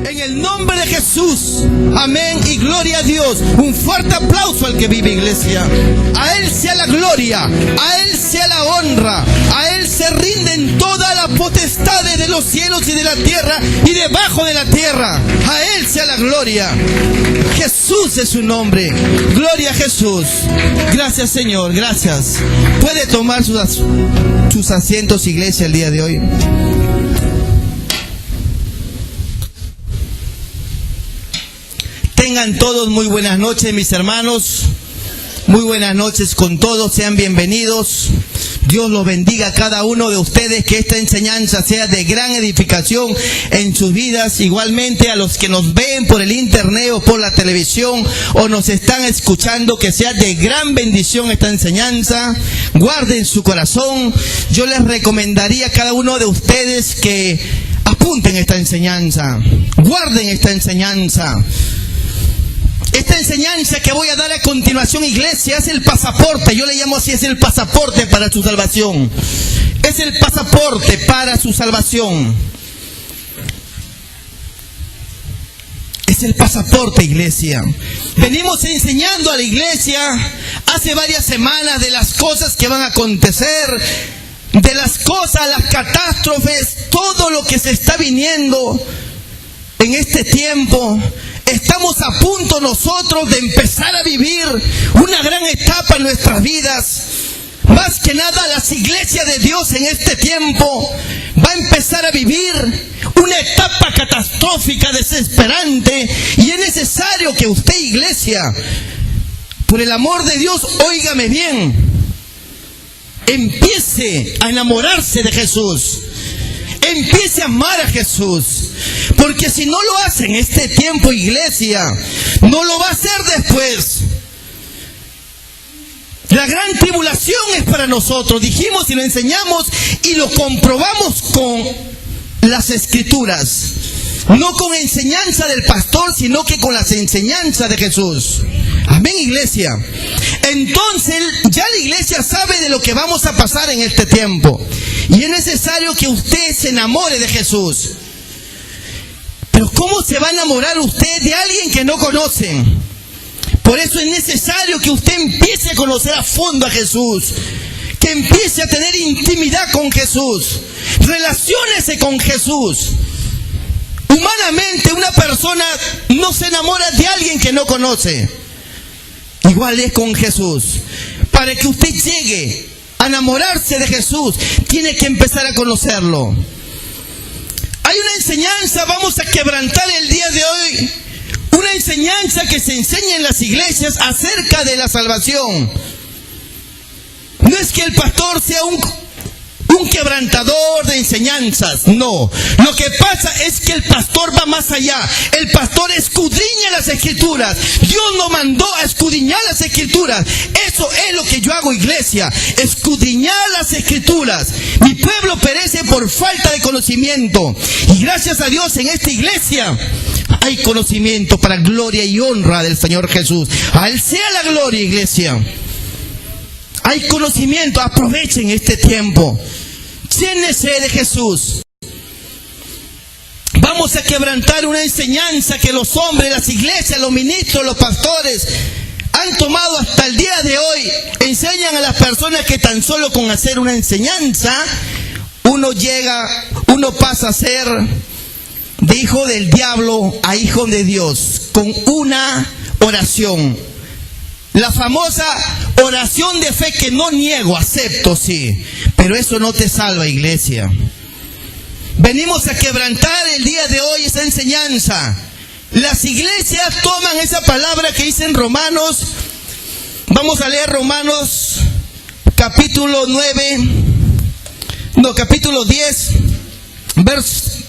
En el nombre de Jesús. Amén y gloria a Dios. Un fuerte aplauso al que vive, iglesia. A Él sea la gloria, a Él sea la honra, a Él se rinden todas las potestades de los cielos y de la tierra y debajo de la tierra. A Él sea la gloria. Jesús es su nombre. Gloria a Jesús. Gracias, Señor, gracias. Puede tomar sus asientos, iglesia, el día de hoy. Tengan todos muy buenas noches, mis hermanos. Muy buenas noches con todos, sean bienvenidos. Dios los bendiga a cada uno de ustedes, que esta enseñanza sea de gran edificación en sus vidas. Igualmente a los que nos ven por el internet o por la televisión o nos están escuchando, que sea de gran bendición esta enseñanza. Guarden su corazón. Yo les recomendaría a cada uno de ustedes que apunten esta enseñanza. Guarden esta enseñanza. Esta enseñanza que voy a dar a continuación, iglesia, es el pasaporte. Yo le llamo así, es el pasaporte para su salvación. Es el pasaporte para su salvación. Es el pasaporte, iglesia. Venimos enseñando a la iglesia hace varias semanas de las cosas que van a acontecer, de las cosas, las catástrofes, todo lo que se está viniendo en este tiempo. Estamos a punto nosotros de empezar a vivir una gran etapa en nuestras vidas. Más que nada las iglesias de Dios en este tiempo va a empezar a vivir una etapa catastrófica, desesperante. Y es necesario que usted, iglesia, por el amor de Dios, óigame bien, empiece a enamorarse de Jesús. Empiece a amar a Jesús. Porque si no lo hace en este tiempo, iglesia, no lo va a hacer después. La gran tribulación es para nosotros. Dijimos y lo enseñamos y lo comprobamos con las escrituras. No con enseñanza del pastor, sino que con las enseñanzas de Jesús. Amén, iglesia. Entonces ya la iglesia sabe de lo que vamos a pasar en este tiempo. Y es necesario que usted se enamore de Jesús. Pero ¿cómo se va a enamorar usted de alguien que no conocen? Por eso es necesario que usted empiece a conocer a fondo a Jesús. Que empiece a tener intimidad con Jesús. Relaciónese con Jesús. Humanamente una persona no se enamora de alguien que no conoce. Igual es con Jesús. Para que usted llegue a enamorarse de Jesús, tiene que empezar a conocerlo. Hay una enseñanza, vamos a quebrantar el día de hoy, una enseñanza que se enseña en las iglesias acerca de la salvación. No es que el pastor sea un quebrantador de enseñanzas, no. Lo que pasa es que el pastor va más allá. El pastor escudriña las escrituras. Dios nos mandó a escudriñar las escrituras. Eso es lo que yo hago, iglesia, escudriñar las escrituras. Mi pueblo perece por falta de conocimiento. Y gracias a Dios en esta iglesia hay conocimiento para gloria y honra del Señor Jesús. A Él sea la gloria, iglesia. Hay conocimiento, aprovechen este tiempo. Llénese de Jesús. Vamos a quebrantar una enseñanza que los hombres, las iglesias, los ministros, los pastores han tomado hasta el día de hoy. Enseñan a las personas que tan solo con hacer una enseñanza, uno pasa a ser de hijo del diablo a hijo de Dios, con una oración. La famosa oración de fe que no niego, acepto, sí. Pero eso no te salva, iglesia. Venimos a quebrantar el día de hoy esa enseñanza. Las iglesias toman esa palabra que dice en Romanos. Vamos a leer Romanos capítulo 10,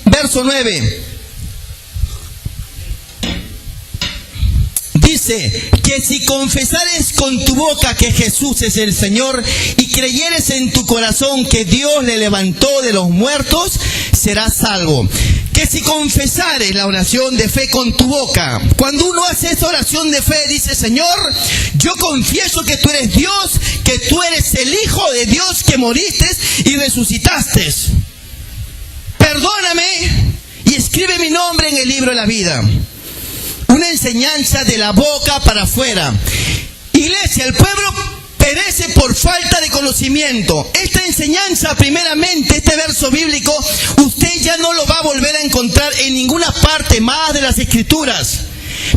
verso 9. Dice que si confesares con tu boca que Jesús es el Señor y creyeres en tu corazón que Dios le levantó de los muertos, serás salvo. Que si confesares la oración de fe con tu boca, cuando uno hace esa oración de fe, dice: Señor, yo confieso que tú eres Dios, que tú eres el Hijo de Dios, que moriste y resucitaste. Perdóname y escribe mi nombre en el libro de la vida. Una enseñanza de la boca para afuera. Iglesia, el pueblo perece por falta de conocimiento. Esta enseñanza, primeramente, este verso bíblico, usted ya no lo va a volver a encontrar en ninguna parte más de las Escrituras.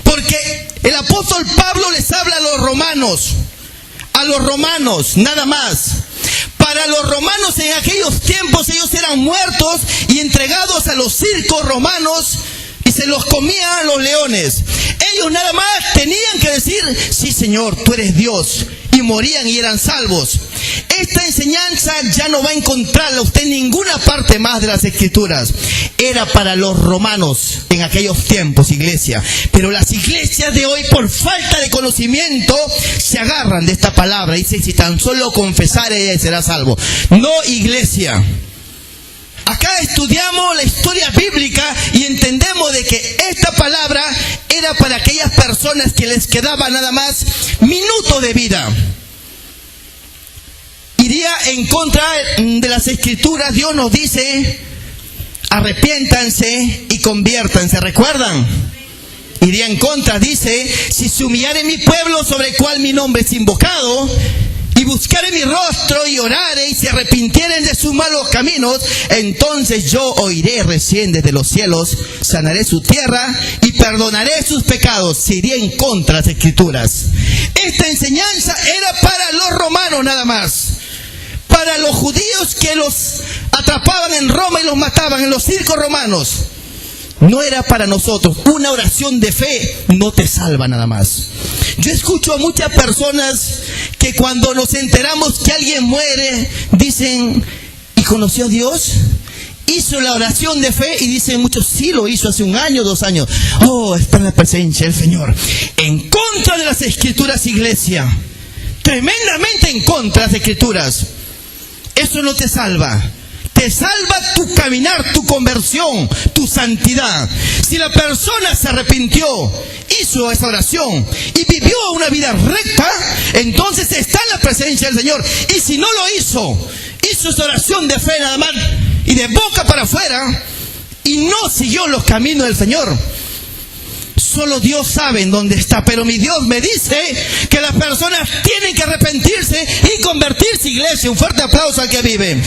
Porque el apóstol Pablo les habla a los romanos, nada más. Para los romanos en aquellos tiempos ellos eran muertos y entregados a los circos romanos y se los comían los leones. Ellos nada más tenían que decir, sí Señor, tú eres Dios, y morían y eran salvos. Esta enseñanza ya no va a encontrarla usted en ninguna parte más de las Escrituras. Era para los romanos en aquellos tiempos, iglesia. Pero las iglesias de hoy, por falta de conocimiento, se agarran de esta palabra y dicen, si tan solo confesare será salvo. No, iglesia. Acá estudiamos la historia bíblica y entendemos de que esta palabra era para aquellas personas que les quedaba nada más minutos de vida. Iría en contra de las Escrituras. Dios nos dice, arrepiéntanse y conviértanse. ¿Recuerdan? Iría en contra, dice, si se humillare mi pueblo sobre el cual mi nombre es invocado, y buscare mi rostro y orare y se arrepintieren de sus malos caminos, entonces yo oiré recién desde los cielos, sanaré su tierra y perdonaré sus pecados. Se iría en contra de las Escrituras. Esta enseñanza era para los romanos nada más. Para los judíos que los atrapaban en Roma y los mataban en los circos romanos. No era para nosotros. Una oración de fe no te salva nada más. Yo escucho a muchas personas que cuando nos enteramos que alguien muere, dicen, ¿y conoció a Dios? Hizo la oración de fe, y dicen muchos, sí lo hizo hace 1 año, 2 años. Oh, está en la presencia del Señor. En contra de las Escrituras, iglesia. Tremendamente en contra de las Escrituras. Eso no te salva. Te salva tu caminar, tu conversión, tu santidad. Si la persona se arrepintió, hizo esa oración y vivió una vida recta, entonces está en la presencia del Señor. Y si no lo hizo esa oración de fe nada más y de boca para afuera y no siguió los caminos del Señor, solo Dios sabe en dónde está. Pero mi Dios me dice que las personas tienen que arrepentirse y convertirse, iglesia. Un fuerte aplauso al que vive.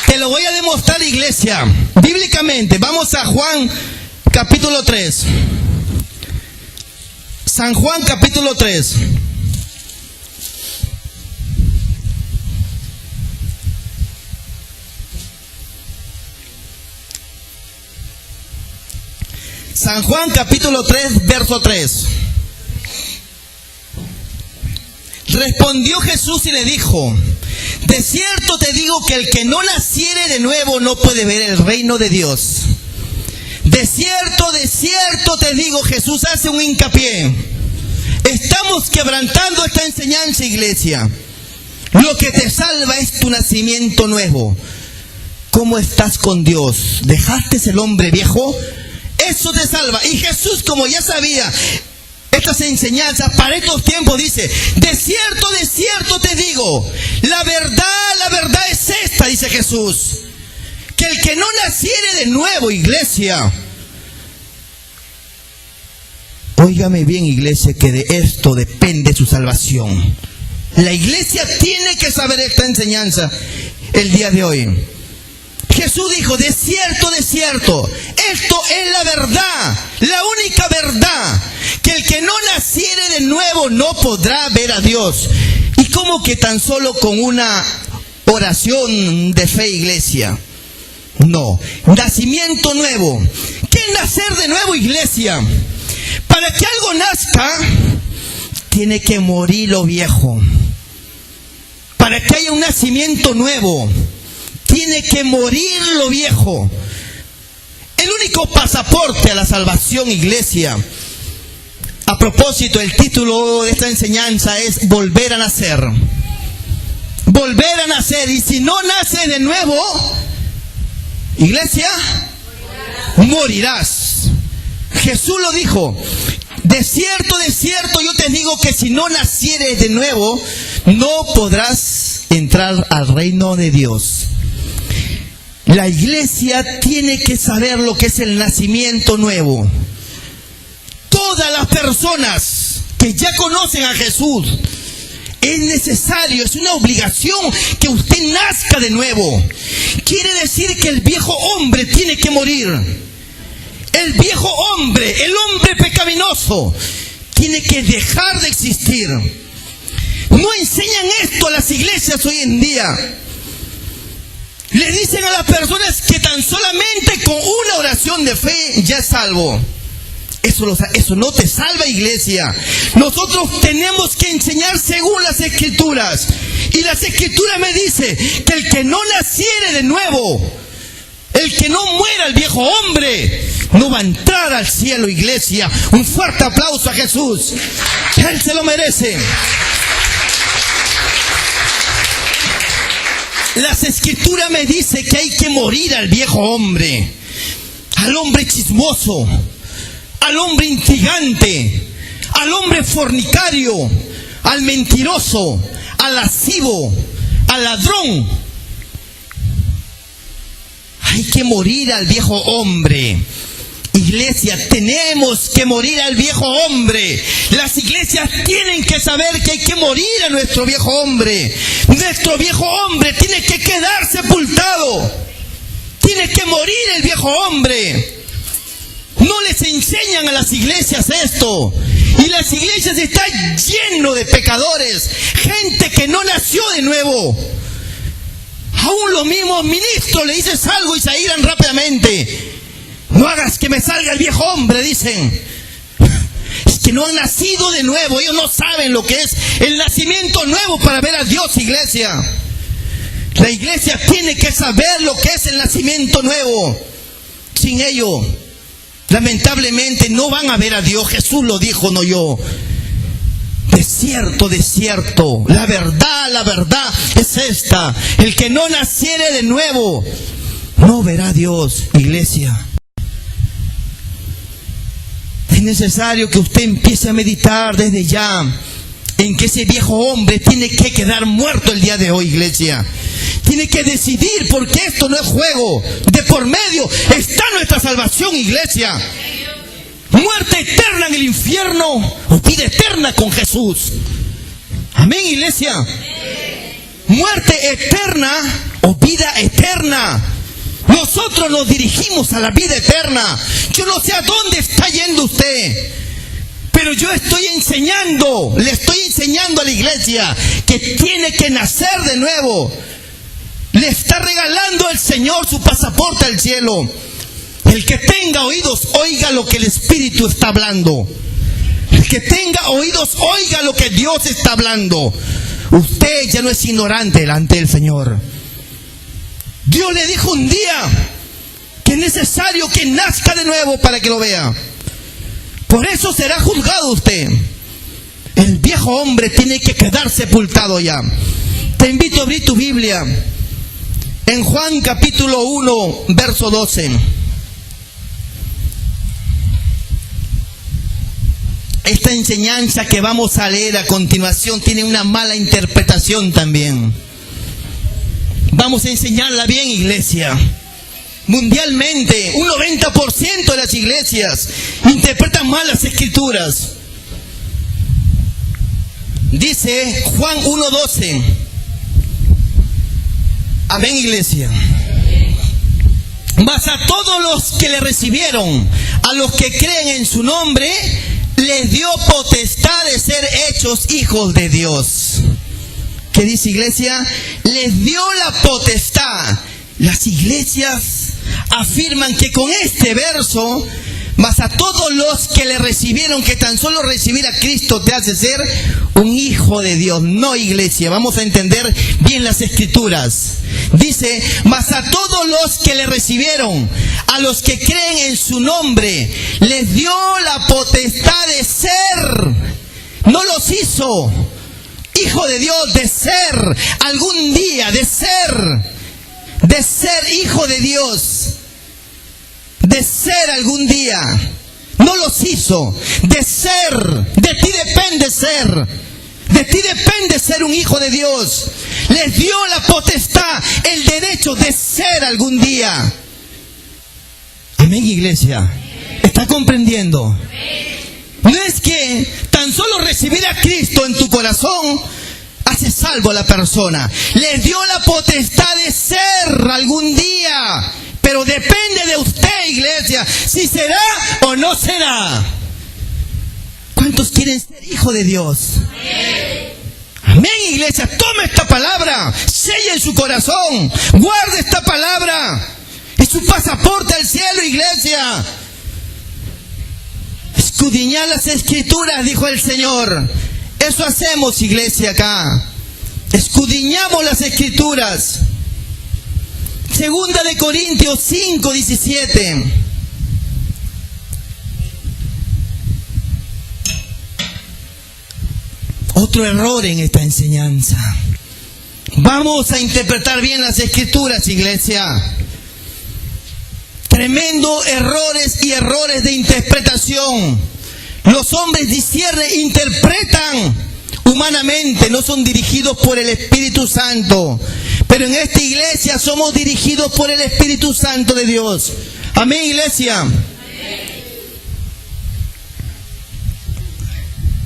Te lo voy a demostrar, iglesia, bíblicamente. Vamos a Juan capítulo 3. San Juan capítulo 3. San Juan capítulo 3, verso 3. Respondió Jesús y le dijo, de cierto te digo que el que no naciere de nuevo no puede ver el reino de Dios. De cierto te digo, Jesús hace un hincapié. Estamos quebrantando esta enseñanza, iglesia. Lo que te salva es tu nacimiento nuevo. ¿Cómo estás con Dios? ¿Dejaste el hombre viejo? Eso te salva. Y Jesús, como ya sabía estas enseñanzas para estos tiempos, dice, de cierto te digo, la verdad es esta, dice Jesús, que el que no naciere de nuevo, iglesia, óigame bien, iglesia, que de esto depende su salvación. La iglesia tiene que saber esta enseñanza el día de hoy. Jesús dijo, de cierto, esto es la verdad, la única verdad, que el que no naciere de nuevo no podrá ver a Dios. Y como que tan solo con una oración de fe, iglesia. No, nacimiento nuevo. ¿Qué es nacer de nuevo, iglesia? Para que algo nazca, tiene que morir lo viejo. Para que haya un nacimiento nuevo, tiene que morir lo viejo. El único pasaporte a la salvación, iglesia. A propósito, el título de esta enseñanza es volver a nacer. Volver a nacer. Y si no nace de nuevo, iglesia, morirás. Jesús lo dijo. De cierto yo te digo que si no nacieres de nuevo, no podrás entrar al reino de Dios. La iglesia tiene que saber lo que es el nacimiento nuevo. Todas las personas que ya conocen a Jesús, es necesario, es una obligación que usted nazca de nuevo. Quiere decir que el viejo hombre tiene que morir. El viejo hombre, el hombre pecaminoso, tiene que dejar de existir. No enseñan esto a las iglesias hoy en día. Le dicen a las personas que tan solamente con una oración de fe ya es salvo. Eso no te salva, iglesia. Nosotros tenemos que enseñar según las Escrituras. Y las Escrituras me dice que el que no naciere de nuevo, el que no muera el viejo hombre, no va a entrar al cielo, iglesia. Un fuerte aplauso a Jesús. Él se lo merece. Las Escrituras me dicen que hay que morir al viejo hombre, al hombre chismoso, al hombre intrigante, al hombre fornicario, al mentiroso, al lascivo, al ladrón. Hay que morir al viejo hombre. Iglesia, tenemos que morir al viejo hombre. Las iglesias tienen que saber que hay que morir a nuestro viejo hombre. Nuestro viejo hombre tiene que quedar sepultado. Tiene que morir el viejo hombre. No les enseñan a las iglesias esto. Y las iglesias están llenas de pecadores. Gente que no nació de nuevo. Aún los mismos ministros le dices algo y se irán rápidamente. No hagas que me salga el viejo hombre, dicen. Es que no han nacido de nuevo. Ellos no saben lo que es el nacimiento nuevo para ver a Dios, iglesia. La iglesia tiene que saber lo que es el nacimiento nuevo. Sin ello, lamentablemente no van a ver a Dios. Jesús lo dijo, no yo. De cierto, la verdad es esta. El que no naciere de nuevo no verá a Dios, iglesia. Es necesario que usted empiece a meditar desde ya en que ese viejo hombre tiene que quedar muerto el día de hoy, iglesia. Tiene que decidir, porque esto no es juego. De por medio está nuestra salvación, iglesia. Muerte eterna en el infierno o vida eterna con Jesús. Amén, iglesia. Muerte eterna o vida eterna. Nosotros nos dirigimos a la vida eterna. Yo no sé a dónde está yendo usted, pero yo estoy enseñando, le estoy enseñando a la iglesia que tiene que nacer de nuevo. Le está regalando el Señor su pasaporte al cielo. El que tenga oídos, oiga lo que el Espíritu está hablando. El que tenga oídos, oiga lo que Dios está hablando. Usted ya no es ignorante delante del Señor. Dios le dijo un día que es necesario que nazca de nuevo para que lo vea. Por eso será juzgado usted. El viejo hombre tiene que quedar sepultado ya. Te invito a abrir tu Biblia en Juan capítulo 1, verso 12. Esta enseñanza que vamos a leer a continuación tiene una mala interpretación también. Vamos a enseñarla bien, iglesia. Mundialmente, un 90% de las iglesias interpretan mal las Escrituras. Dice Juan 1:12. Amén, iglesia. Mas a todos los que le recibieron, a los que creen en su nombre, les dio potestad de ser hechos hijos de Dios. ¿Qué dice, iglesia? Les dio la potestad. Las iglesias afirman que con este verso, mas a todos los que le recibieron, que tan solo recibir a Cristo te hace ser un hijo de Dios. No, iglesia, vamos a entender bien las Escrituras. Dice, mas a todos los que le recibieron, a los que creen en su nombre, les dio la potestad de ser. No los hizo hijo de Dios, de ser algún día, de ser hijo de Dios, de ser algún día. No los hizo, de ser. De ti depende ser. De ti depende ser un hijo de Dios. les dio la potestad, el derecho de ser algún día. Amén, iglesia. ¿Está comprendiendo? No es que tan solo recibir a Cristo en tu corazón hace salvo a la persona. Les dio la potestad de ser algún día. Pero depende de usted, iglesia, si será o no será. ¿Cuántos quieren ser hijo de Dios? Amén, iglesia. Toma esta palabra, sella en su corazón, guarda esta palabra. Es su pasaporte al cielo, iglesia. Escudriñad las escrituras, dijo el Señor. Eso hacemos, iglesia, acá. Escudriñamos las escrituras. Segunda de Corintios 5:17. Otro error en esta enseñanza. Vamos a interpretar bien las escrituras, iglesia. Tremendo errores y errores de interpretación. Los hombres disciernen, interpretan humanamente, no son dirigidos por el Espíritu Santo. Pero en esta iglesia somos dirigidos por el Espíritu Santo de Dios. Amén, iglesia.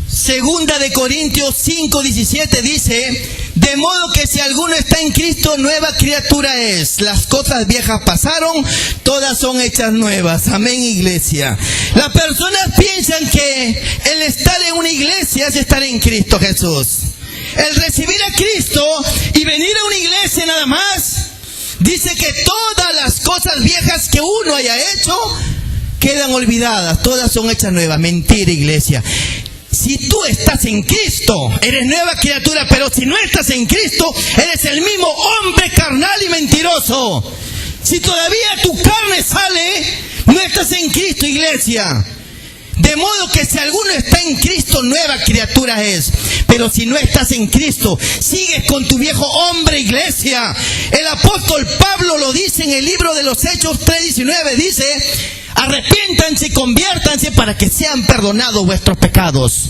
Segunda de Corintios 5:17 dice: de modo que si alguno está en Cristo, nueva criatura es. Las cosas viejas pasaron, todas son hechas nuevas. Amén, iglesia. Las personas piensan que el estar en una iglesia es estar en Cristo Jesús. El recibir a Cristo y venir a una iglesia nada más, dice que todas las cosas viejas que uno haya hecho quedan olvidadas, todas son hechas nuevas. Mentira, iglesia. Si tú estás en Cristo, eres nueva criatura, pero si no estás en Cristo, eres el mismo hombre carnal y mentiroso. Si todavía tu carne sale, no estás en Cristo, iglesia. De modo que si alguno está en Cristo, nueva criatura es. Pero si no estás en Cristo, sigues con tu viejo hombre, iglesia. El apóstol Pablo lo dice en el libro de los Hechos 3:19, dice: arrepiéntanse y conviértanse para que sean perdonados vuestros pecados.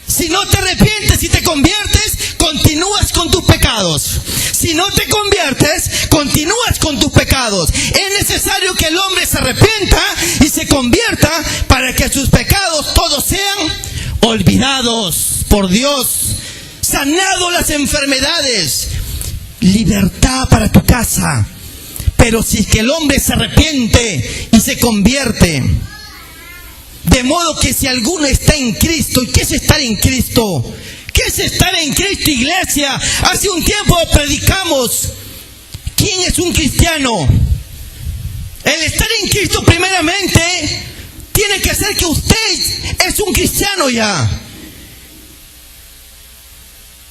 Si no te arrepientes y te conviertes, continúas con tus pecados. Si no te conviertes, continúas con tus pecados. Es necesario que el hombre se arrepienta y se convierta para que sus pecados todos sean olvidados por Dios. Sanado las enfermedades. Libertad para tu casa. Pero si es que el hombre se arrepiente y se convierte, de modo que si alguno está en Cristo, ¿y qué es estar en Cristo? ¿Qué es estar en Cristo, iglesia? Hace un tiempo predicamos, ¿quién es un cristiano? El estar en Cristo primeramente tiene que ser que usted es un cristiano ya.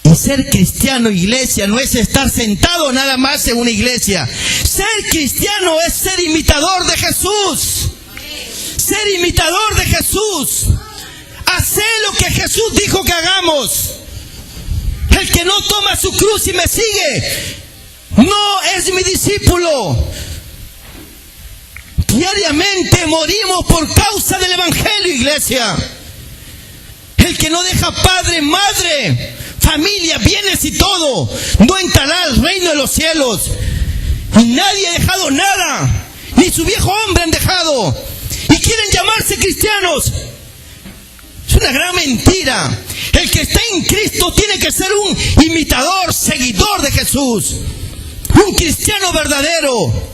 Y ser cristiano, iglesia, no es estar sentado nada más en una iglesia. Ser cristiano es ser imitador de Jesús. Ser imitador de Jesús. Hacer lo que Jesús dijo que hagamos. El que no toma su cruz y me sigue, no es mi discípulo. Diariamente morimos por causa del Evangelio, iglesia. El que no deja padre, madre, familia, bienes y todo, no entrará al reino de los cielos. Y nadie ha dejado nada, ni su viejo hombre han dejado. Y quieren llamarse cristianos. Es una gran mentira. El que está en Cristo tiene que ser un imitador, seguidor de Jesús. Un cristiano verdadero.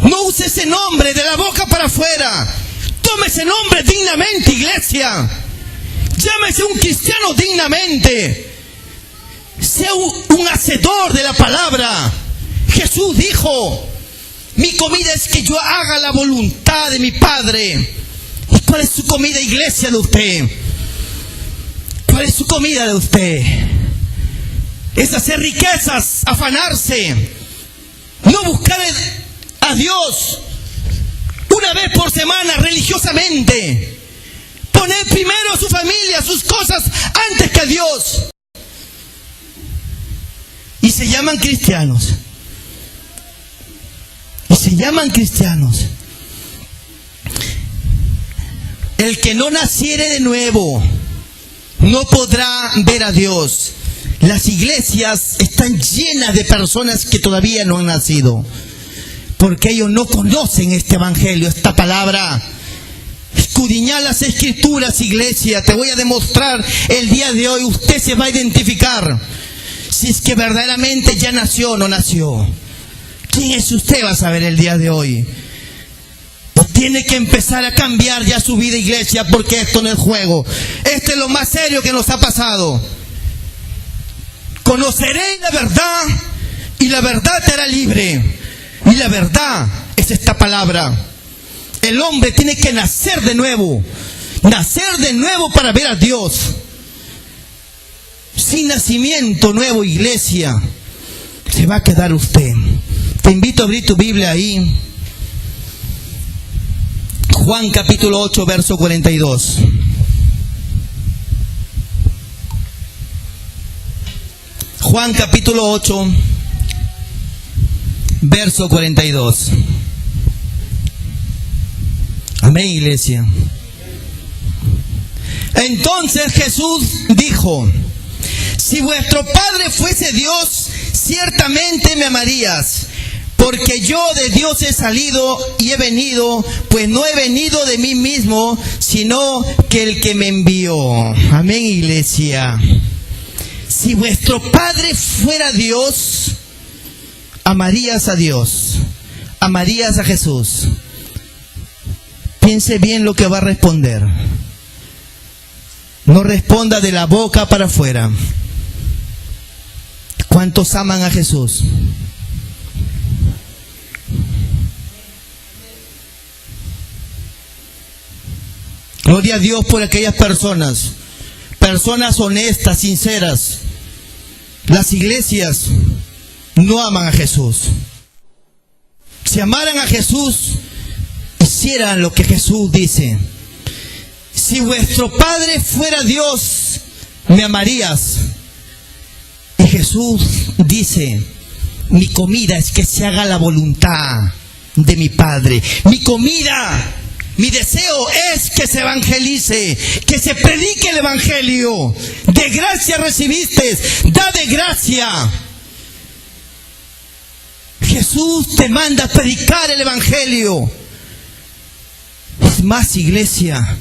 No use ese nombre de la boca para afuera. Tome ese nombre dignamente, iglesia. Llámese un cristiano dignamente. Sea un hacedor de la palabra. Jesús dijo: mi comida es que yo haga la voluntad de mi Padre. ¿Y cuál es su comida, iglesia, de usted? ¿Cuál es su comida de usted? Es hacer riquezas, afanarse, no buscar a Dios una vez por semana religiosamente, poner primero a su familia, sus cosas antes que a Dios. Y se llaman cristianos. Y se llaman cristianos. El que no naciere de nuevo no podrá ver a Dios. Las iglesias están llenas de personas que todavía no han nacido, porque ellos no conocen este evangelio, esta palabra. Escudriñad las escrituras, iglesia. Te voy a demostrar el día de hoy. Usted se va a identificar si es que verdaderamente ya nació o no nació. ¿Quién es usted? Va a saber el día de hoy. Tiene que empezar a cambiar ya su vida, iglesia, porque esto no es juego. Esto es lo más serio que nos ha pasado. Conoceréis la verdad y la verdad te hará libre. Y la verdad es esta palabra. El hombre tiene que nacer de nuevo. Nacer de nuevo para ver a Dios. Sin nacimiento nuevo, iglesia, se va a quedar usted. Te invito a abrir tu Biblia ahí. Juan capítulo 8, verso 42. Juan capítulo 8, verso 42. Amén, iglesia. Entonces Jesús dijo: si vuestro Padre fuese Dios, ciertamente me amarías, porque yo de Dios he salido y he venido, pues no he venido de mí mismo, sino que el que me envió. Amén, iglesia. Si vuestro Padre fuera Dios, amarías a Dios, amarías a Jesús. Piense bien lo que va a responder. No responda de la boca para afuera. ¿Cuántos aman a Jesús? Gloria a Dios por aquellas personas honestas, sinceras. Las iglesias no aman a Jesús. Si amaran a Jesús, hicieran lo que Jesús dice. Si vuestro Padre fuera Dios, me amarías. Y Jesús dice: mi comida es que se haga la voluntad de mi Padre. Mi comida, mi deseo es que se evangelice, que se predique el evangelio. De gracia recibiste, da de gracia. Jesús te manda a predicar el evangelio. Es más, iglesia,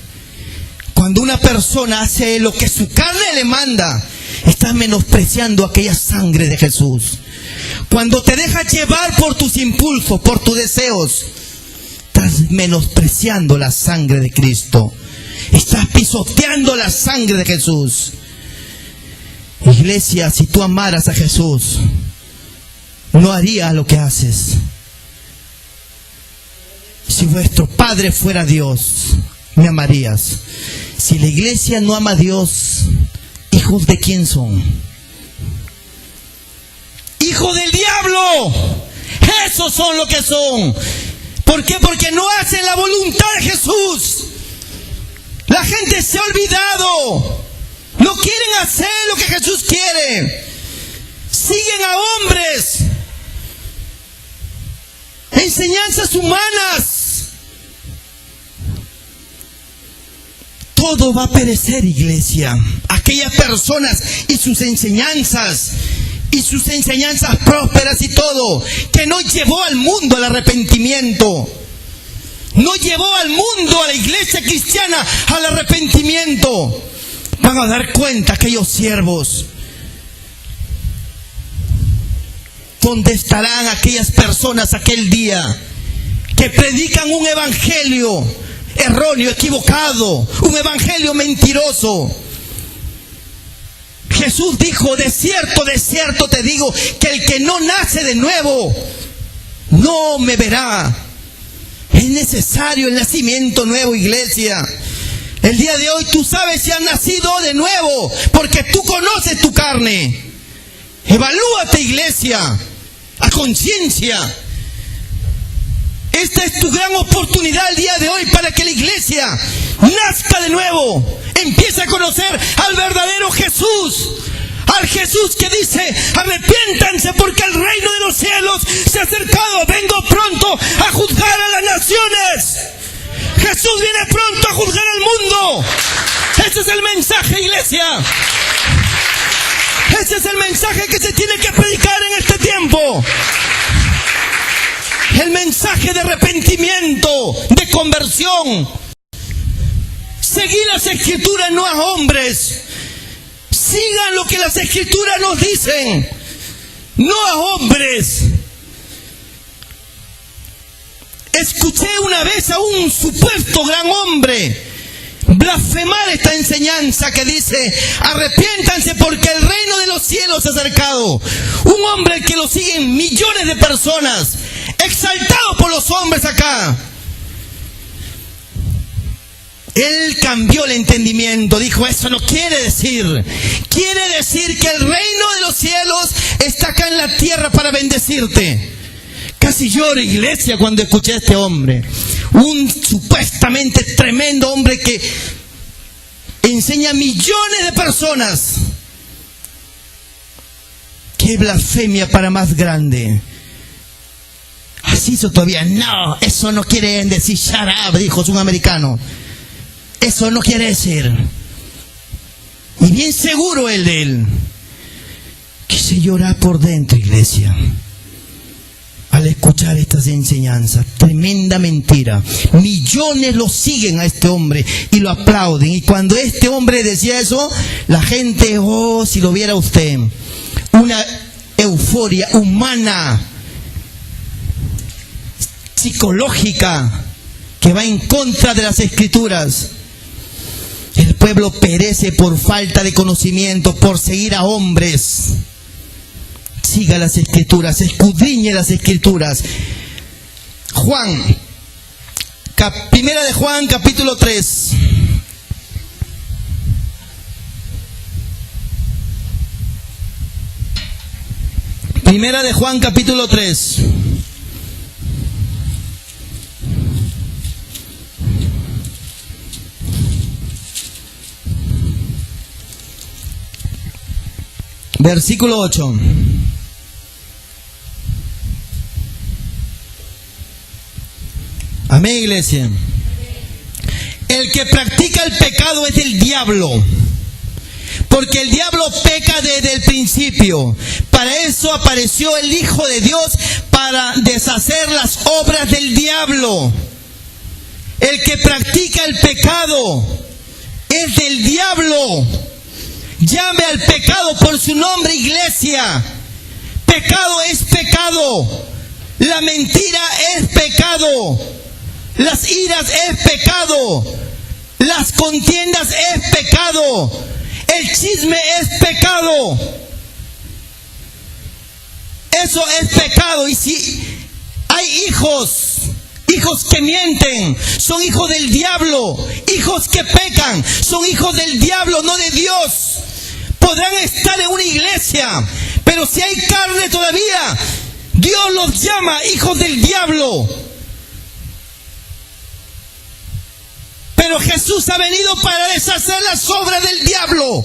cuando una persona hace lo que su carne le manda, está menospreciando aquella sangre de Jesús. Cuando te dejas llevar por tus impulsos, por tus deseos, estás menospreciando la sangre de Cristo. Estás pisoteando la sangre de Jesús. Iglesia, si tú amaras a Jesús, no harías lo que haces. Si vuestro Padre fuera Dios, me amarías. Si la iglesia no ama a Dios, ¿hijos de quién son? ¡Hijos del diablo! Esos son lo que son. ¿Por qué? Porque no hacen la voluntad de Jesús. La gente se ha olvidado. No quieren hacer lo que Jesús quiere. Siguen a hombres. Enseñanzas humanas. Todo va a perecer, iglesia. Aquellas personas y sus enseñanzas prósperas y todo, que no llevó al mundo al arrepentimiento. No llevó al mundo, a la iglesia cristiana, al arrepentimiento. Van a dar cuenta aquellos siervos. ¿Dónde estarán aquellas personas aquel día que predican un evangelio erróneo, equivocado, un evangelio mentiroso? Jesús dijo: de cierto te digo, que el que no nace de nuevo no me verá. Es necesario el nacimiento nuevo, iglesia. El día de hoy tú sabes si has nacido de nuevo, porque tú conoces tu carne. Evalúate, iglesia, a conciencia. Esta es tu gran oportunidad el día de hoy para que la iglesia nazca de nuevo. Empieza a conocer al verdadero Jesús. Al Jesús que dice: arrepiéntanse porque el reino de los cielos se ha acercado. Vengo pronto a juzgar a las naciones. Jesús viene pronto a juzgar al mundo. Ese es el mensaje, iglesia. Ese es el mensaje que se tiene que predicar en este tiempo. El mensaje de arrepentimiento, de conversión. Seguir las escrituras, no a hombres. Sigan lo que las escrituras nos dicen, no a hombres. Escuché una vez a un supuesto gran hombre blasfemar esta enseñanza que dice: arrepiéntanse porque el reino de los cielos se ha acercado. Un hombre que lo siguen millones de personas, exaltado por los hombres acá. Él cambió el entendimiento, dijo: eso no quiere decir que el reino de los cielos está acá en la tierra para bendecirte. Casi lloro, iglesia, cuando escuché a este hombre, un supuestamente tremendo hombre que enseña a millones de personas. ¡Qué blasfemia para más grande! Así hizo todavía. No, eso no quiere decir shut up, dijo un americano. Eso no quiere decir. Y bien seguro él de él. Quise llorar por dentro, iglesia, al escuchar estas enseñanzas. Tremenda mentira. Millones lo siguen a este hombre y lo aplauden. Y cuando este hombre decía eso, la gente, oh, si lo viera usted, una euforia humana, psicológica, que va en contra de las escrituras. El pueblo perece por falta de conocimiento, por seguir a hombres. Siga las escrituras, escudriñe las escrituras. Primera de Juan, capítulo 3. Primera de Juan, capítulo 3. Versículo 8. Amén, iglesia. El que practica el pecado es del diablo, porque el diablo peca desde el principio. Para eso apareció el Hijo de Dios, para deshacer las obras del diablo. El que practica el pecado es del diablo. Llame al pecado por su nombre, iglesia. Pecado es pecado. La mentira es pecado. Las iras es pecado. Las contiendas es pecado. El chisme es pecado. Eso es pecado. Y si hay hijos que mienten, son hijos del diablo. Hijos que pecan, son hijos del diablo, no de Dios. Podrán estar en una iglesia, pero si hay carne todavía, Dios los llama hijos del diablo. Pero Jesús ha venido para deshacer las obras del diablo.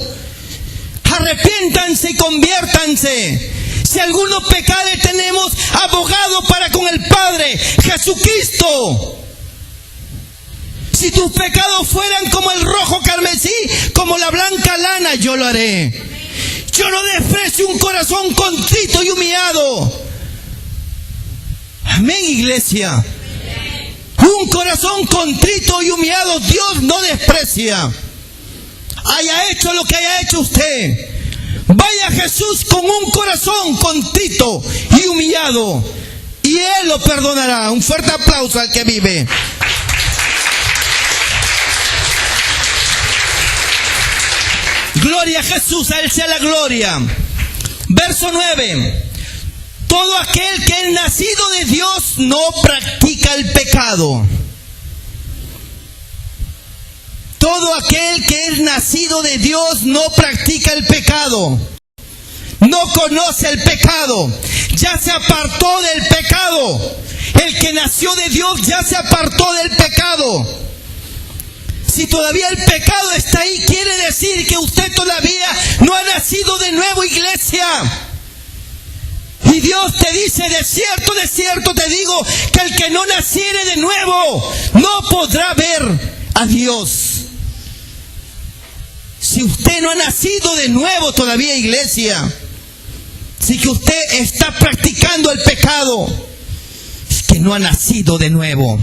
Arrepiéntanse y conviértanse. Si alguno pecare, tenemos abogado para con el Padre, Jesucristo. Si tus pecados fueran como el rojo carmesí, como la blanca lana, yo lo haré. Yo no desprecio un corazón contrito y humillado. Amén, iglesia. Un corazón contrito y humillado Dios no desprecia. Haya hecho lo que haya hecho usted, vaya a Jesús con un corazón contrito y humillado, y Él lo perdonará. Un fuerte aplauso al que vive. Gloria a Jesús, a Él sea la gloria. Verso 9. Todo aquel que es nacido de Dios no practica el pecado. Todo aquel que es nacido de Dios no practica el pecado. No conoce el pecado. Ya se apartó del pecado. El que nació de Dios ya se apartó del pecado. Si todavía el pecado está ahí, quiere decir que usted todavía no ha nacido de nuevo, iglesia. Y Dios te dice: de cierto te digo, que el que no naciere de nuevo no podrá ver a Dios. Si usted no ha nacido de nuevo todavía, iglesia, si que usted está practicando el pecado, es que no ha nacido de nuevo.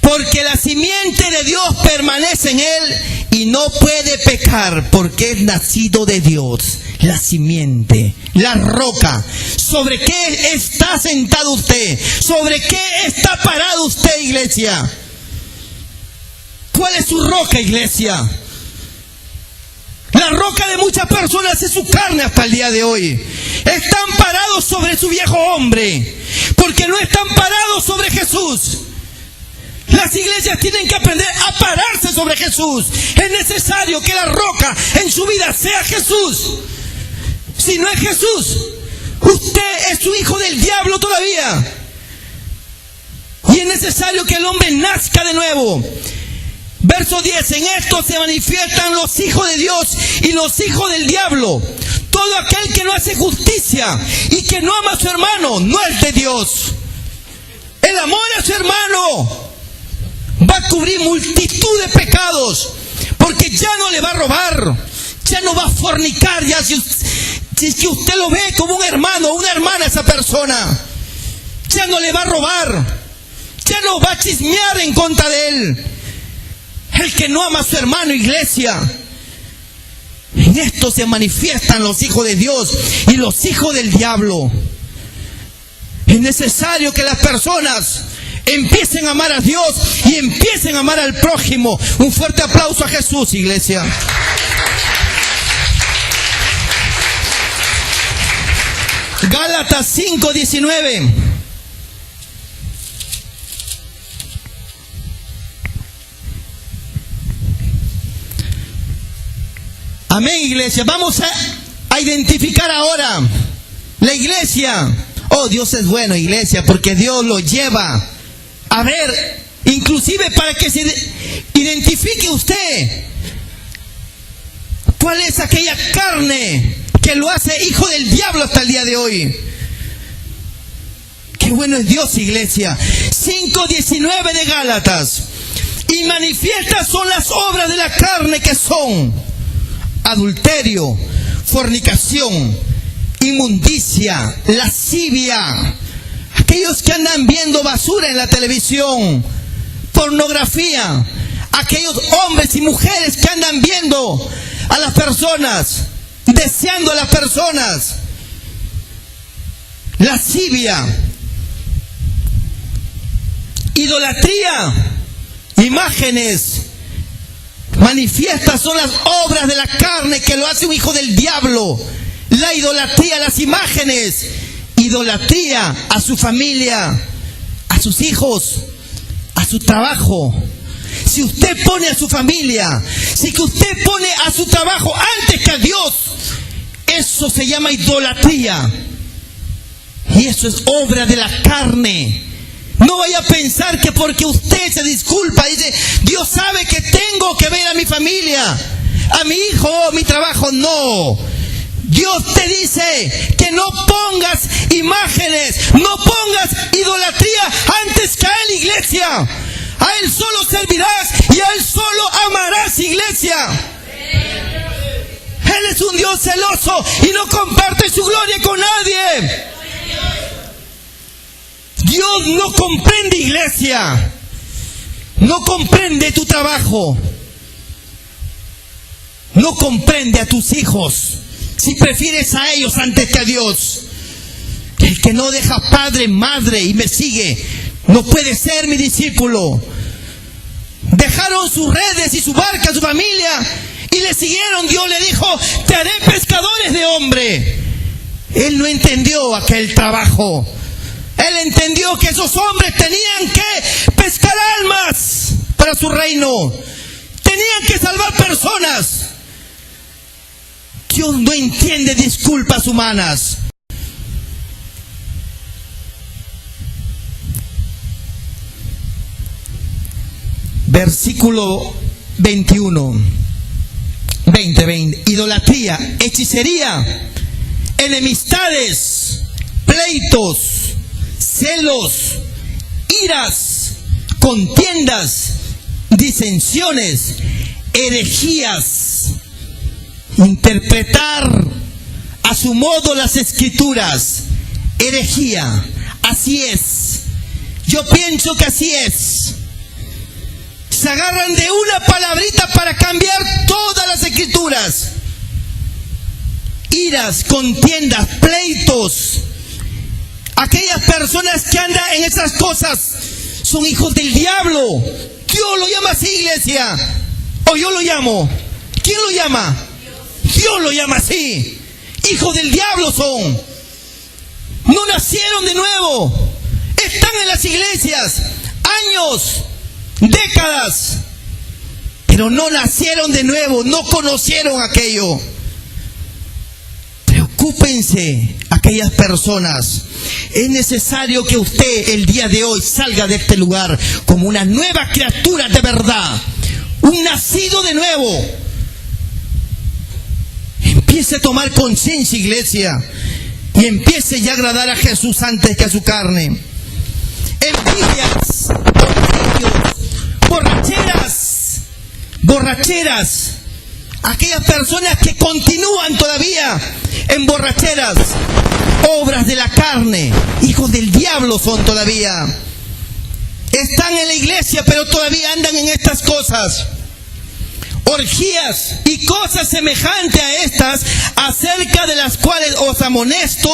Porque la simiente de Dios permanece en él y no puede pecar porque es nacido de Dios. La simiente, la roca. ¿Sobre qué está sentado usted? ¿Sobre qué está parado usted, iglesia? ¿Cuál es su roca, iglesia? La roca de muchas personas es su carne hasta el día de hoy. Están parados sobre su viejo hombre, porque no están parados sobre Jesús. Las iglesias tienen que aprender a pararse sobre Jesús. Es necesario que la roca en su vida sea Jesús. Si no es Jesús, usted es su hijo del diablo todavía. Y es necesario que el hombre nazca de nuevo. Verso 10, en esto se manifiestan los hijos de Dios y los hijos del diablo. Todo aquel que no hace justicia y que no ama a su hermano no es de Dios. El amor a su hermano va a cubrir multitud de pecados, porque ya no le va a robar, ya no va a fornicar, ya si es que usted lo ve como un hermano o una hermana, esa persona ya no le va a robar, ya no va a chismear en contra de él. El que no ama a su hermano, iglesia, en esto se manifiestan los hijos de Dios y los hijos del diablo. Es necesario que las personas empiecen a amar a Dios y empiecen a amar al prójimo. Un fuerte aplauso a Jesús, iglesia. Gálatas 5:19. Amén, iglesia. Vamos a identificar ahora la iglesia. Oh, Dios es bueno, iglesia, porque Dios lo lleva a ver, inclusive para que se identifique usted cuál es aquella carne que lo hace hijo del diablo hasta el día de hoy. Qué bueno es Dios, iglesia. 5:19 de Gálatas. Y manifiestas son las obras de la carne, que son adulterio, fornicación, inmundicia, lascivia. Aquellos que andan viendo basura en la televisión, pornografía. Aquellos hombres y mujeres que andan viendo a las personas, deseando a las personas. Lascivia, idolatría, imágenes. Manifiestas son las obras de la carne, que lo hace un hijo del diablo. La idolatría, las imágenes. Idolatría a su familia, a sus hijos, a su trabajo. Si usted pone a su familia, si que usted pone a su trabajo antes que a Dios, eso se llama idolatría. Y eso es obra de la carne. No vaya a pensar que porque usted se disculpa, dice, Dios sabe que tengo que ver a mi familia, a mi hijo, a mi trabajo. No. Dios te dice que no pongas imágenes, no pongas idolatría antes que a Él, iglesia. A Él solo servirás y a Él solo amarás, iglesia. Él es un Dios celoso y no comparte su gloria con nadie. Dios no comprende, iglesia. No comprende tu trabajo. No comprende a tus hijos. Si prefieres a ellos antes que a Dios. El que no deja padre, madre y me sigue, no puede ser mi discípulo. Dejaron sus redes y su barca, su familia, y le siguieron. Dios le dijo, te haré pescadores de hombre. Él no entendió aquel trabajo. Él entendió que esos hombres tenían que pescar almas para su reino. Tenían que salvar personas. Dios no entiende disculpas humanas. Versículo 21. 20. Idolatría, hechicería, enemistades, pleitos, celos, iras, contiendas, disensiones, herejías, interpretar a su modo las escrituras, herejía. Así es. Yo pienso que así es. Se agarran de una palabrita para cambiar todas las escrituras. Iras, contiendas, pleitos. Aquellas personas que andan en esas cosas son hijos del diablo. Dios lo llama así, iglesia. O yo lo llamo. ¿Quién lo llama? Dios lo llama así. Hijos del diablo son. No nacieron de nuevo. Están en las iglesias años, décadas, pero no nacieron de nuevo, no conocieron aquello. Preocúpense, aquellas personas. Es necesario que usted el día de hoy salga de este lugar como una nueva criatura de verdad, un nacido de nuevo. Empiece a tomar conciencia, iglesia, y empiece ya a agradar a Jesús antes que a su carne. Envidias, borracheras, aquellas personas que continúan todavía en borracheras, obras de la carne, hijos del diablo son todavía. Están en la iglesia, pero todavía andan en estas cosas. Orgías y cosas semejantes a estas, acerca de las cuales os amonesto,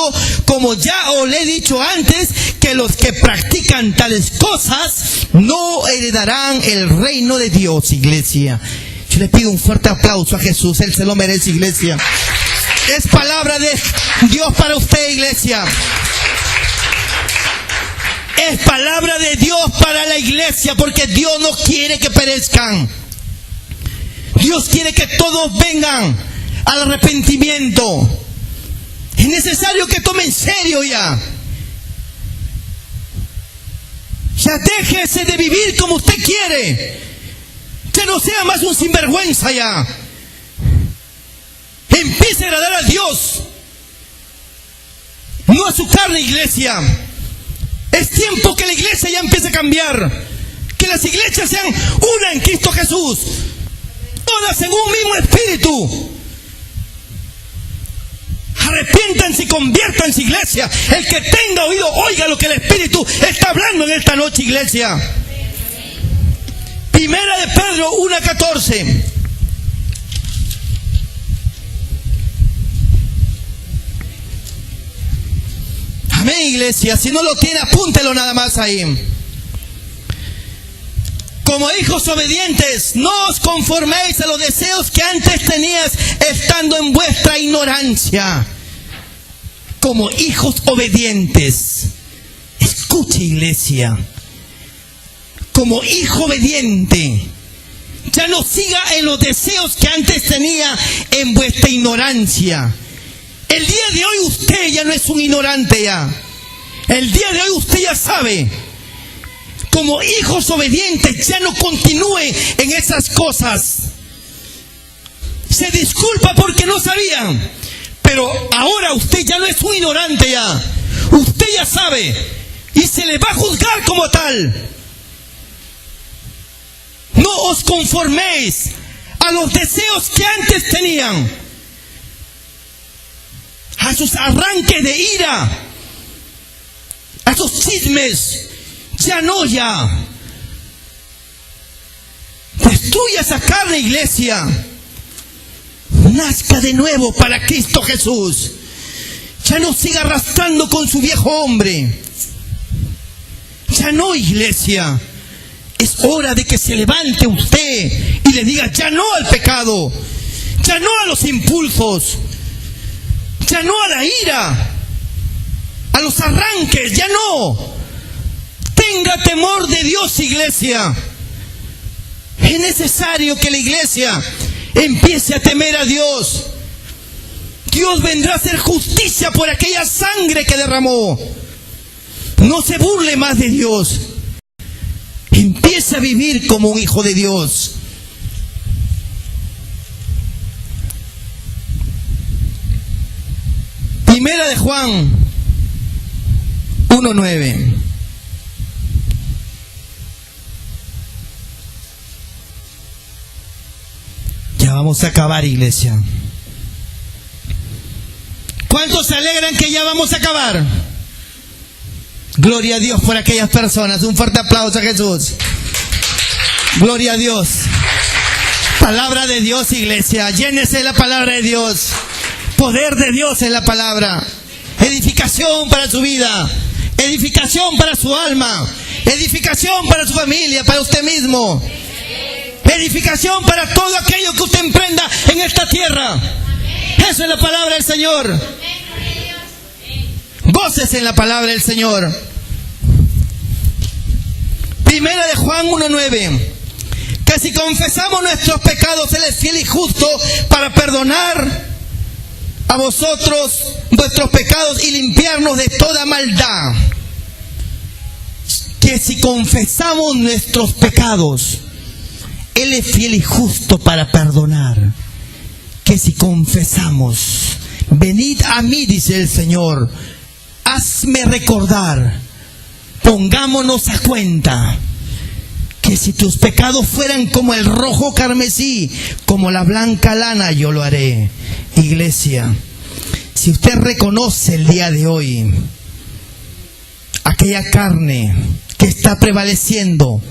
como ya os le he dicho antes, que los que practican tales cosas no heredarán el reino de Dios, iglesia. Yo le pido un fuerte aplauso a Jesús, Él se lo merece, iglesia. Es palabra de Dios para usted, iglesia. Es palabra de Dios para la iglesia, porque Dios no quiere que perezcan. Dios quiere que todos vengan al arrepentimiento. Es necesario que tome en serio ya. Ya déjese de vivir como usted quiere. Que no sea más un sinvergüenza ya. Empiece a agradar a Dios, no a su carne, iglesia. Es tiempo que la iglesia ya empiece a cambiar. Que las iglesias sean una en Cristo Jesús, todas en un mismo espíritu. Arrepiéntanse y conviértanse, iglesia. El que tenga oído, oiga lo que el Espíritu está hablando en esta noche, iglesia. Primera de Pedro 1:14. Amén, iglesia. Si no lo tiene, apúntelo nada más ahí. Como hijos obedientes, no os conforméis a los deseos que antes tenías estando en vuestra ignorancia. Como hijos obedientes. Escuche, iglesia. Como hijo obediente, ya no siga en los deseos que antes tenía en vuestra ignorancia. El día de hoy usted ya no es un ignorante ya. El día de hoy usted ya sabe. Como hijos obedientes, ya no continúe en esas cosas. Se disculpa porque no sabían, pero ahora usted ya no es un ignorante ya. Usted ya sabe y se le va a juzgar como tal. No os conforméis a los deseos que antes tenían, a sus arranques de ira, a sus chismes. Ya no, ya. Destruya esa carne, iglesia. Nazca de nuevo para Cristo Jesús. Ya no siga arrastrando con su viejo hombre. Ya no, iglesia. Es hora de que se levante usted y le diga ya no al pecado. Ya no a los impulsos. Ya no a la ira. A los arranques. Ya no. Tenga temor de Dios, iglesia. Es necesario que la iglesia empiece a temer a Dios. Dios vendrá a hacer justicia por aquella sangre que derramó. No se burle más de Dios. Empieza a vivir como un hijo de Dios. Primera de Juan 1:9. Ya vamos a acabar, iglesia. ¿Cuántos se alegran que ya vamos a acabar? Gloria a Dios por aquellas personas. Un fuerte aplauso a Jesús. Gloria a Dios. Palabra de Dios, iglesia. Llénese de la palabra de Dios. Poder de Dios en la palabra. Edificación para su vida. Edificación para su alma. Edificación para su familia, para usted mismo. Edificación para todo aquello que usted emprenda en esta tierra. Eso es la palabra del Señor. Gócese en la palabra del Señor. Primera de Juan 1:9. Que si confesamos nuestros pecados, Él es fiel y justo para perdonar a vosotros vuestros pecados y limpiarnos de toda maldad. Que si confesamos nuestros pecados, Él es fiel y justo para perdonar. Que si confesamos, venid a mí, dice el Señor, hazme recordar, pongámonos a cuenta, que si tus pecados fueran como el rojo carmesí, como la blanca lana, yo lo haré. Iglesia, si usted reconoce el día de hoy aquella carne que está prevaleciendo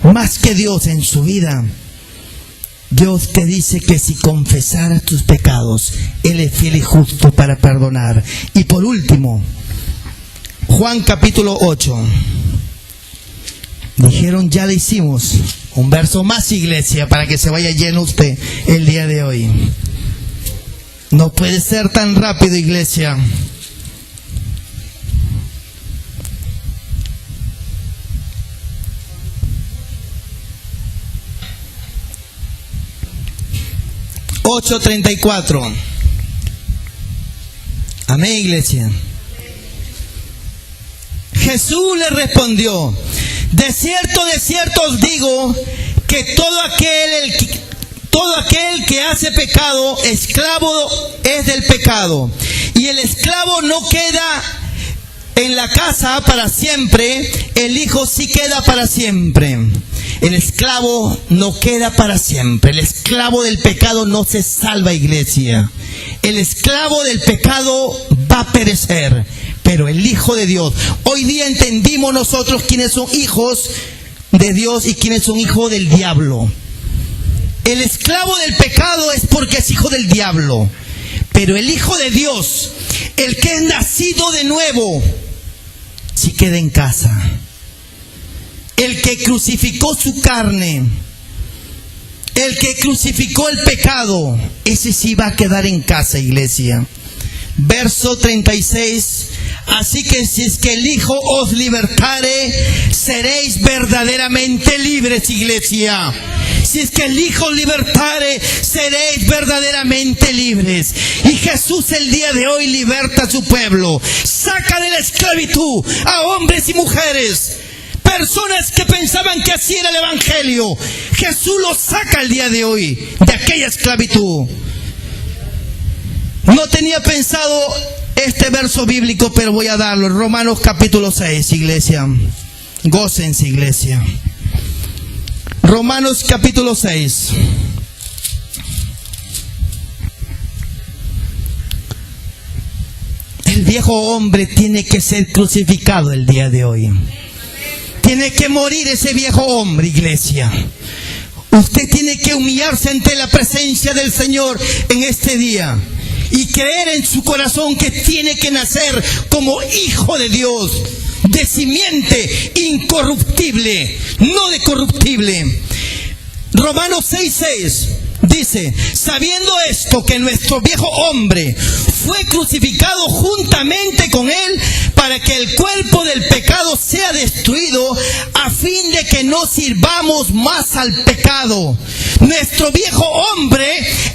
más que Dios en su vida, Dios te dice que si confesaras tus pecados, Él es fiel y justo para perdonar. Y por último, Juan capítulo 8. Dijeron, ya le hicimos. Un verso más, iglesia, para que se vaya lleno usted el día de hoy. No puede ser tan rápido, iglesia. (8:34). Amén, iglesia. Jesús le respondió, de cierto os digo, que todo aquel que hace pecado, esclavo es del pecado. Y el esclavo no queda en la casa para siempre, el Hijo sí queda para siempre. El esclavo no queda para siempre. El esclavo del pecado no se salva, iglesia. El esclavo del pecado va a perecer. Pero el Hijo de Dios, hoy día entendimos nosotros quiénes son hijos de Dios y quiénes son hijos del diablo. El esclavo del pecado es porque es hijo del diablo. Pero el Hijo de Dios, el que es nacido de nuevo, sí queda en casa. El que crucificó su carne, el que crucificó el pecado, ese sí va a quedar en casa, iglesia. Verso 36. Así que si es que el Hijo os libertare, seréis verdaderamente libres, iglesia. Si es que el Hijo os libertare, seréis verdaderamente libres. Y Jesús el día de hoy liberta a su pueblo. Saca de la esclavitud a hombres y mujeres. Personas que pensaban que así era el Evangelio. Jesús los saca el día de hoy de aquella esclavitud. No tenía pensado este verso bíblico, pero voy a darlo. Romanos capítulo 6, iglesia. Gócense, iglesia. Romanos capítulo 6. El viejo hombre tiene que ser crucificado el día de hoy. Tiene que morir ese viejo hombre, iglesia. Usted tiene que humillarse ante la presencia del Señor en este día y creer en su corazón que tiene que nacer como hijo de Dios, de simiente incorruptible, no de corruptible. Romanos 6:6 dice, sabiendo esto, que nuestro viejo hombre fue crucificado juntamente con él, para que el cuerpo del pecado sea destruido, a fin de que no sirvamos más al pecado. Nuestro viejo hombre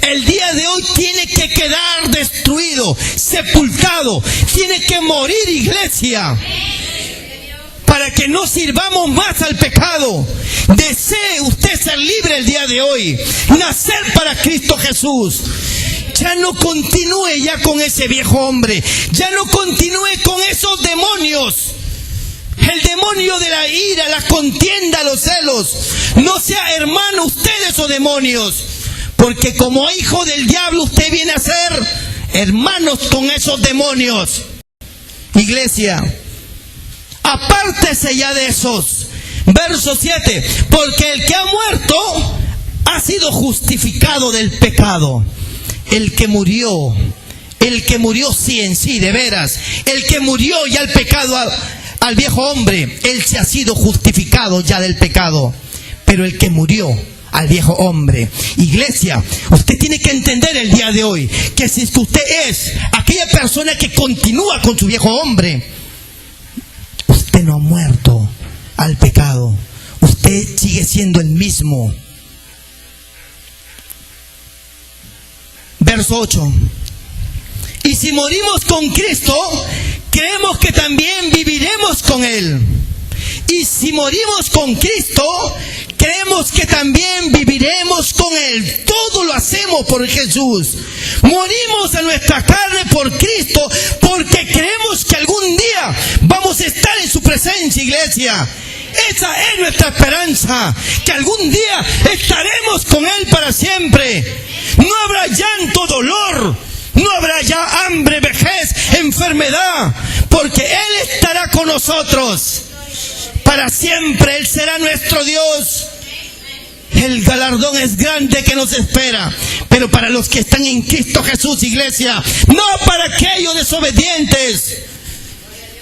el día de hoy tiene que quedar destruido, sepultado, tiene que morir, iglesia, para que no sirvamos más al pecado. Desee usted ser libre el día de hoy, nacer para Cristo Jesús. Ya no continúe ya con ese viejo hombre, ya no continúe con esos demonios. El demonio de la ira, la contienda, los celos. No sea hermano usted de esos demonios, porque como hijo del diablo usted viene a ser hermanos con esos demonios. Iglesia, apártese ya de esos. Verso 7, porque el que ha muerto ha sido justificado del pecado. El que murió sí en sí, de veras, el que murió ya el pecado al viejo hombre, él se ha sido justificado ya del pecado. Pero el que murió al viejo hombre, iglesia, usted tiene que entender el día de hoy que si usted es aquella persona que continúa con su viejo hombre, usted no ha muerto al pecado, usted sigue siendo el mismo. Verso 8. Y si morimos con Cristo, creemos que también viviremos con Él. Y si morimos con Cristo, creemos que también viviremos con Él. Todo lo hacemos por Jesús. Morimos a nuestra carne por Cristo, porque creemos que algún día vamos a estar en su presencia, iglesia. Esa es nuestra esperanza, que algún día estaremos con Él para siempre. No habrá llanto, dolor, no habrá ya hambre, vejez, enfermedad, porque Él estará con nosotros para siempre. Él será nuestro Dios. El galardón es grande que nos espera, pero para los que están en Cristo Jesús, iglesia, no para aquellos desobedientes,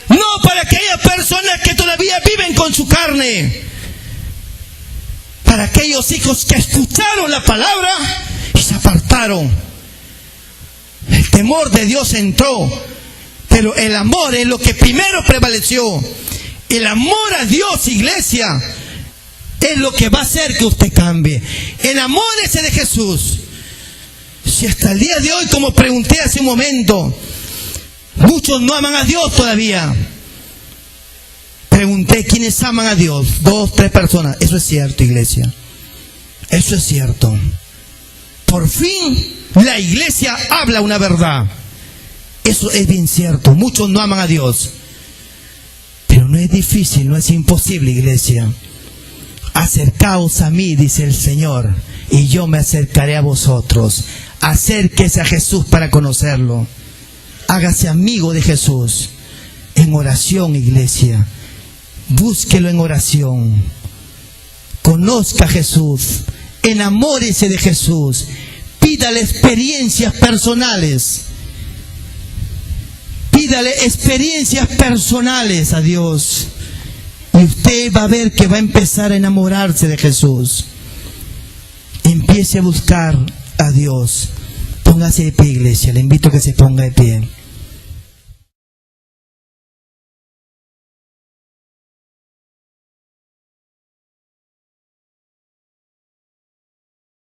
no para aquellas personas que todavía viven con su carne, para aquellos hijos que escucharon la palabra y se apartaron. El temor de Dios entró, pero el amor es lo que primero prevaleció. El amor a Dios, iglesia, es lo que va a hacer que usted cambie. Enamórese de Jesús. Si hasta el día de hoy, como pregunté hace un momento, muchos no aman a Dios todavía. Pregunté quiénes aman a Dios. 2, 3 personas. Eso es cierto, iglesia. Eso es cierto. Por fin la iglesia habla una verdad. Eso es bien cierto. Muchos no aman a Dios. Pero no es difícil, no es imposible, iglesia. Acercaos a mí, dice el Señor, y yo me acercaré a vosotros. Acérquese a Jesús para conocerlo. Hágase amigo de Jesús. En oración, iglesia. Búsquelo en oración. Conozca a Jesús. Enamórese de Jesús. Pídale experiencias personales. Pídale experiencias personales a Dios. Y usted va a ver que va a empezar a enamorarse de Jesús. Empiece a buscar a Dios. Póngase de pie, iglesia. Le invito a que se ponga de pie.